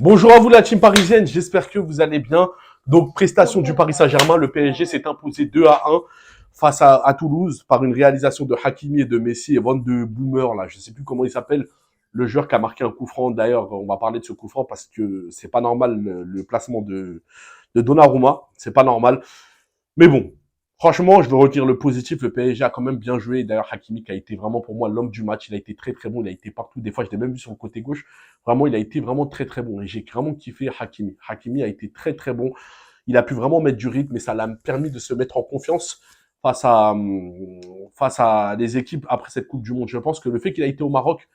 Bonjour à vous la team parisienne, j'espère que vous allez bien. Donc prestation du Paris Saint-Germain, le PSG s'est imposé 2-1 face à Toulouse par une réalisation de Hakimi et de Messi et Van de Boomer là, je sais plus comment il s'appelle, le joueur qui a marqué un coup franc. D'ailleurs, on va parler de ce coup franc parce que c'est pas normal le placement de Donnarumma, c'est pas normal. Mais bon, franchement, je veux redire le positif. Le PSG a quand même bien joué. D'ailleurs, Hakimi qui a été vraiment pour moi l'homme du match. Il a été très très bon. Il a été partout. Des fois, je l'ai même vu sur le côté gauche. Vraiment, il a été vraiment très très bon. Et j'ai vraiment kiffé Hakimi. Hakimi a été très très bon. Il a pu vraiment mettre du rythme et ça l'a permis de se mettre en confiance face à face à des équipes après cette Coupe du Monde. Je pense que le fait qu'il a été au Maroc,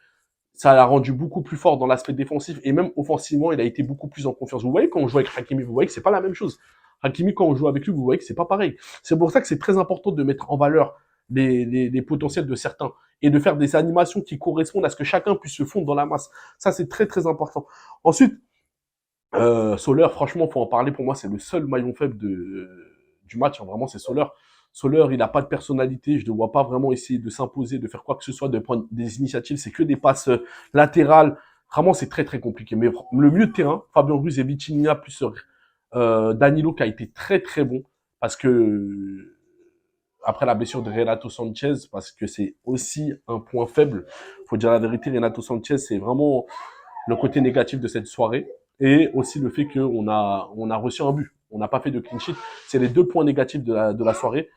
ça l'a rendu beaucoup plus fort dans l'aspect défensif et même offensivement, il a été beaucoup plus en confiance. Vous voyez quand on joue avec Hakimi, vous voyez que c'est pas la même chose. Hakimi, quand on joue avec lui, vous voyez que c'est pas pareil. C'est pour ça que c'est très important de mettre en valeur les potentiels de certains et de faire des animations qui correspondent à ce que chacun puisse se fondre dans la masse. Ça, c'est très très important. Ensuite, Soler, franchement, faut en parler. Pour moi, c'est le seul maillon faible du match. Hein. Vraiment, c'est Soler. Soler, il n'a pas de personnalité. Je ne le vois pas vraiment essayer de s'imposer, de faire quoi que ce soit, de prendre des initiatives. C'est que des passes latérales. Vraiment, c'est très très compliqué. Mais le milieu de terrain, Fabien Ruiz et Vitinha plus Danilo qui a été très très bon parce que après la blessure de Renato Sanchez, parce que c'est aussi un point faible. Faut dire la vérité, Renato Sanchez, c'est vraiment le côté négatif de cette soirée et aussi le fait qu'on a reçu un but. On n'a pas fait de clean sheet. C'est les deux points négatifs de la soirée.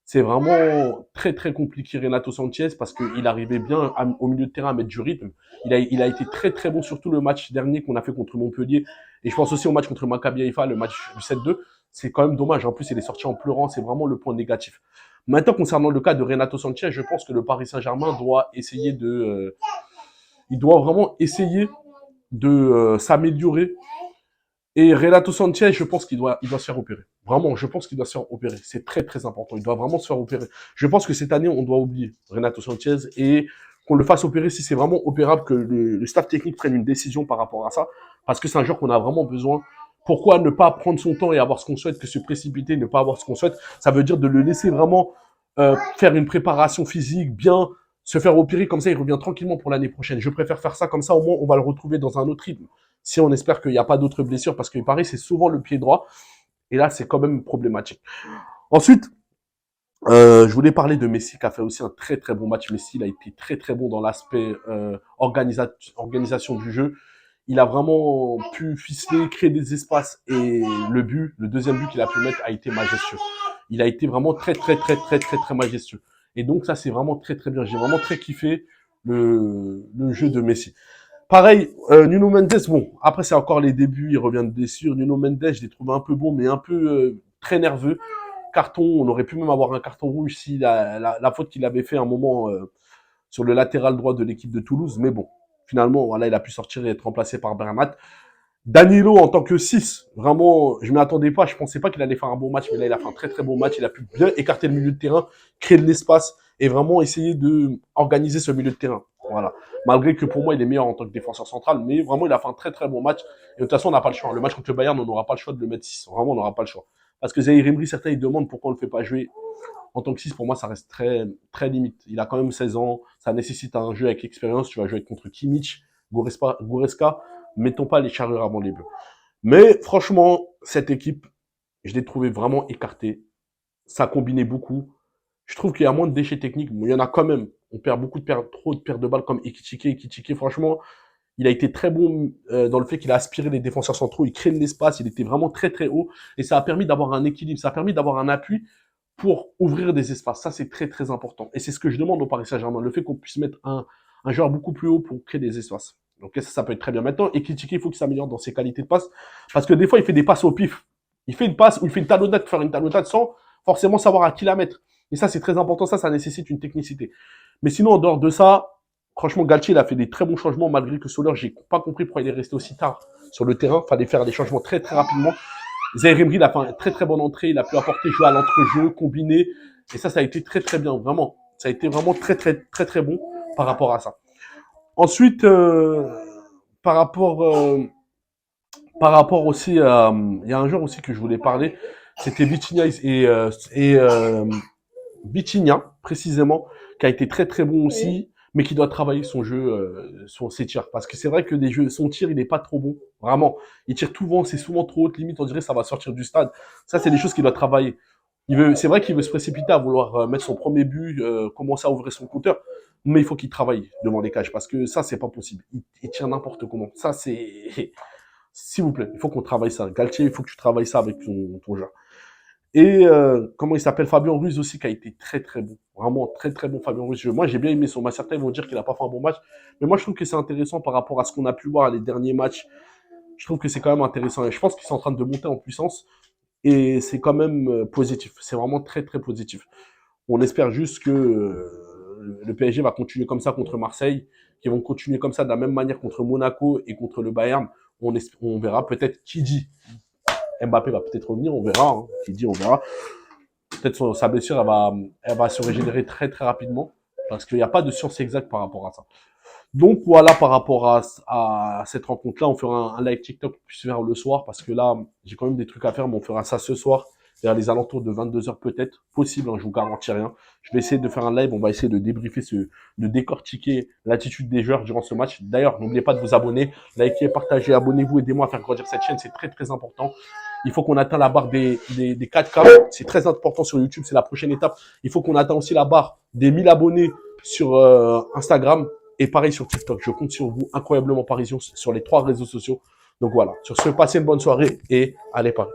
C'est vraiment très très compliqué Renato Sanchez parce qu'il arrivait bien au milieu de terrain à mettre du rythme. Il a été très très bon, surtout le match dernier qu'on a fait contre Montpellier. Et je pense aussi au match contre Maccabi Haïfa, le match du 7-2. C'est quand même dommage. En plus, il est sorti en pleurant. C'est vraiment le point négatif. Maintenant, concernant le cas de Renato Sanchez, je pense que le Paris Saint-Germain doit essayer il doit vraiment essayer de s'améliorer. Et Renato Sanchez, je pense qu'il doit se faire opérer. Vraiment, je pense qu'il doit se faire opérer. C'est très, très important. Il doit vraiment se faire opérer. Je pense que cette année, on doit oublier Renato Sanchez et qu'on le fasse opérer si c'est vraiment opérable, que le staff technique prenne une décision par rapport à ça. Parce que c'est un joueur qu'on a vraiment besoin. Pourquoi ne pas prendre son temps et avoir ce qu'on souhaite que se précipiter, ne pas avoir ce qu'on souhaite? Ça veut dire de le laisser vraiment faire une préparation physique, bien se faire opérer, comme ça il revient tranquillement pour l'année prochaine. Je préfère faire ça comme ça, au moins on va le retrouver dans un autre rythme. Si on espère qu'il n'y a pas d'autres blessures, parce qu'il paraît c'est souvent le pied droit, et là c'est quand même problématique. Ensuite, je voulais parler de Messi qui a fait aussi un très très bon match. Messi, il a été très très bon dans l'aspect organisation du jeu. Il a vraiment pu ficeler, créer des espaces et le deuxième but qu'il a pu mettre a été majestueux. Il a été vraiment très très très très très très majestueux. Et donc ça c'est vraiment très très bien. J'ai vraiment très kiffé le jeu de Messi. Pareil, Nuno Mendes, bon, après c'est encore les débuts, il revient de blessure. Nuno Mendes, je l'ai trouvé un peu bon, mais un peu très nerveux. Carton, on aurait pu même avoir un carton rouge si la faute qu'il avait fait un moment sur le latéral droit de l'équipe de Toulouse. Mais bon, finalement, voilà, il a pu sortir et être remplacé par Bernat. Danilo en tant que 6, vraiment, je ne m'attendais pas, je pensais pas qu'il allait faire un bon match, mais là, il a fait un très très bon match, il a pu bien écarter le milieu de terrain, créer de l'espace et vraiment essayer de organiser ce milieu de terrain. Voilà. Malgré que pour moi, il est meilleur en tant que défenseur central, mais vraiment, il a fait un très très bon match. Et de toute façon, on n'a pas le choix. Le match contre le Bayern, on n'aura pas le choix de le mettre 6. Vraiment, on n'aura pas le choix. Parce que Zahir Emery, certains, ils demandent pourquoi on ne le fait pas jouer. En tant que 6, pour moi, ça reste très, très limite. Il a quand même 16 ans, ça nécessite un jeu avec expérience. Tu vas jouer contre Kimmich, Goreska, mettons pas les charrures avant les bleus. Mais franchement, cette équipe, je l'ai trouvé vraiment écartée. Ça combinait beaucoup. Je trouve qu'il y a moins de déchets techniques. Bon, il y en a quand même. On perd trop de pertes de balles comme Ekitike. Ekitike, franchement, il a été très bon dans le fait qu'il a aspiré les défenseurs centraux. Il crée de l'espace. Il était vraiment très très haut. Et ça a permis d'avoir un équilibre. Ça a permis d'avoir un appui pour ouvrir des espaces. Ça, c'est très très important. Et c'est ce que je demande au Paris Saint-Germain. Le fait qu'on puisse mettre un joueur beaucoup plus haut pour créer des espaces. Donc ça peut être très bien. Maintenant, Ekitike, il faut qu'il s'améliore dans ses qualités de passe. Parce que des fois, il fait des passes au pif. Il fait une passe ou il fait une talonnade, faire une talonnade sans forcément savoir à qui la mettre. Et ça, c'est très important. Ça nécessite une technicité. Mais sinon, en dehors de ça, franchement, Galtier, il a fait des très bons changements, malgré que Soler, j'ai pas compris pourquoi il est resté aussi tard sur le terrain. Fallait faire des changements très, très rapidement. Zahir Emery, il a fait une très, très bonne entrée. Il a pu apporter jouer à l'entrejeu, combiner. Et ça a été très, très bien. Vraiment. Ça a été vraiment très, très, très, très bon par rapport à ça. Ensuite, par rapport, euh, par rapport aussi à, il y a un joueur aussi que je voulais parler, c'était Vitinha et Vitinha, précisément, qui a été très très bon aussi. mais qui doit travailler son jeu, ses tirs. Parce que c'est vrai que son tir, il n'est pas trop bon. Vraiment. Il tire tout vent, c'est souvent trop haute, limite, on dirait que ça va sortir du stade. Ça, c'est des choses qu'il doit travailler. C'est vrai qu'il veut se précipiter à vouloir mettre son premier but, commencer à ouvrir son compteur, mais il faut qu'il travaille devant les cages parce que ça, c'est pas possible. Il tire n'importe comment. Ça, c'est, s'il vous plaît, il faut qu'on travaille ça. Galtier, il faut que tu travailles ça avec ton jeu. Et comment il s'appelle, Fabien Ruiz aussi, qui a été très très bon. Vraiment très très bon, Fabien Ruiz. Moi, j'ai bien aimé son match. Certains vont dire qu'il a pas fait un bon match, mais moi, je trouve que c'est intéressant par rapport à ce qu'on a pu voir les derniers matchs. Je trouve que c'est quand même intéressant. Et je pense qu'ils sont en train de monter en puissance. Et c'est quand même positif. C'est vraiment très très positif. On espère juste que le PSG va continuer comme ça contre Marseille, qu'ils vont continuer comme ça de la même manière contre Monaco et contre le Bayern. On verra peut-être qui dit. Mbappé va peut-être revenir, on verra. Hein. Qui dit, on verra. Peut-être sa blessure, elle va se régénérer très très rapidement parce qu'il n'y a pas de science exacte par rapport à ça. Donc voilà, par rapport à cette rencontre-là, on fera un live TikTok plus vers le soir parce que là, j'ai quand même des trucs à faire, mais on fera ça ce soir, vers les alentours de 22 h peut-être, possible, hein, je vous garantis rien. Je vais essayer de faire un live, on va essayer de débriefer, de décortiquer l'attitude des joueurs durant ce match. D'ailleurs, n'oubliez pas de vous abonner, likez, partagez, abonnez-vous, aidez-moi à faire grandir cette chaîne, c'est très très important. Il faut qu'on atteigne la barre des 4K, c'est très important sur YouTube, c'est la prochaine étape. Il faut qu'on atteigne aussi la barre des 1000 abonnés sur Instagram. Et pareil sur TikTok, je compte sur vous, incroyablement parisien sur les 3 réseaux sociaux. Donc voilà, sur ce, passez une bonne soirée et allez Paris.